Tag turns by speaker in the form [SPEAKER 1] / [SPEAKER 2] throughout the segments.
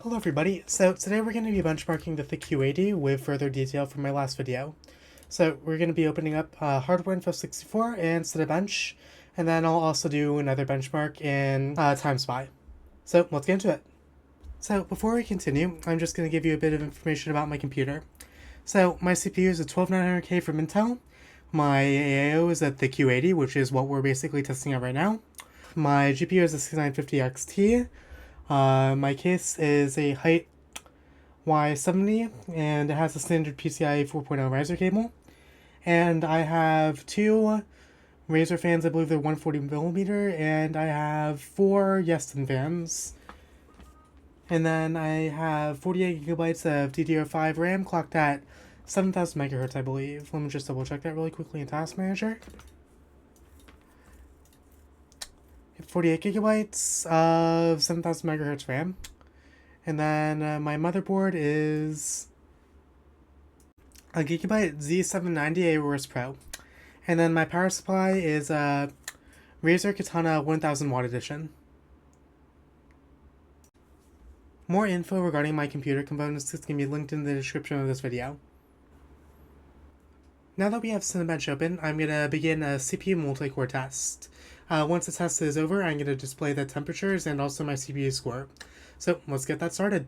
[SPEAKER 1] Hello everybody, so today we're going to be benchmarking the Thicc Q80 with further detail from my last video. So we're going to be opening up Hardware Info 64 and Cinebench, and then I'll also do another benchmark in Timespy. So let's get into it. So before we continue, I'm just going to give you a bit of information about my computer. So my CPU is a 12900K from Intel, my AIO is a Thicc Q80, which is what we're basically testing out right now. My GPU is a 6950 XT. My case is a Hyte Y70, and it has a standard PCIe 4.0 riser cable. And I have two Razer fans, I believe they're 140mm, and I have four Yeston fans. And then I have 48GB of DDR5 RAM clocked at 7000 MHz, I believe. Let me just double check that really quickly in Task Manager. 48GB of 7000 MHz RAM. And then my motherboard is a Gigabyte Z790 AORUS Pro. And then my power supply is a Razer Katana 1000 watt edition. More info regarding my computer components is going to be linked in the description of this video. Now that we have Cinebench open, I'm going to begin a CPU multi-core test. Once the test is over, I'm going to display the temperatures and also my CPU score. So let's get that started.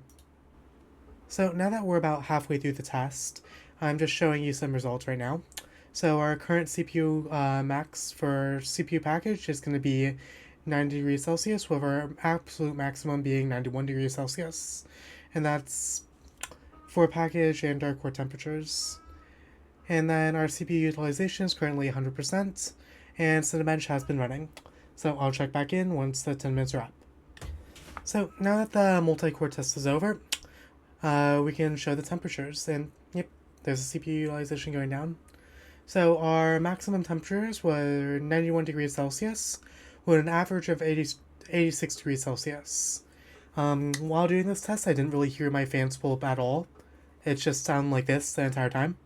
[SPEAKER 1] So now that we're about halfway through the test, I'm just showing you some results right now. So our current CPU max for CPU package is going to be 90 degrees Celsius, with our absolute maximum being 91 degrees Celsius. And that's for package and our core temperatures. And then our CPU utilization is currently 100%, and Cinebench has been running. So I'll check back in once the 10 minutes are up. So now that the multi-core test is over, we can show the temperatures. And yep, there's a CPU utilization going down. So our maximum temperatures were 91 degrees Celsius, with an average of 86 degrees Celsius. While doing this test, I didn't really hear my fans pull up at all. It just sounded like this the entire time.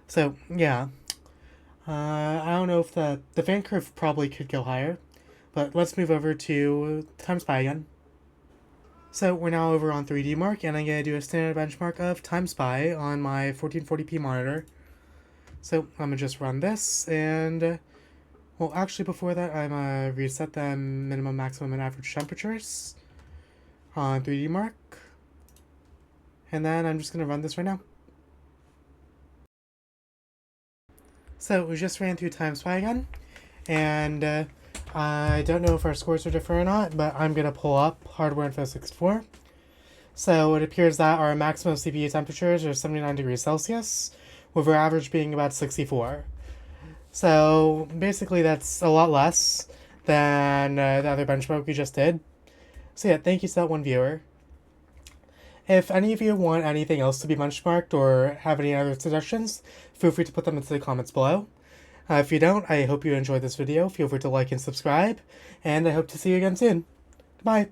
[SPEAKER 1] So, yeah. I don't know if the fan curve probably could go higher, but let's move over to Timespy again. So we're now over on 3D Mark, and I'm going to do a standard benchmark of Timespy on my 1440p monitor. So I'm going to just run this, and well, actually before that, I'm going to reset the minimum, maximum, and average temperatures on 3D Mark. And then I'm just going to run this right now. So we just ran through Timespy again, and I don't know if our scores are different or not, but I'm going to pull up Hardware Info 64. So it appears that our maximum CPU temperatures are 79 degrees Celsius, with our average being about 64. So basically that's a lot less than the other benchmark we just did. So yeah, thank you to that one viewer. If any of you want anything else to be benchmarked or have any other suggestions, feel free to put them into the comments below. If you don't, I hope you enjoyed this video. Feel free to like and subscribe, and I hope to see you again soon. Goodbye!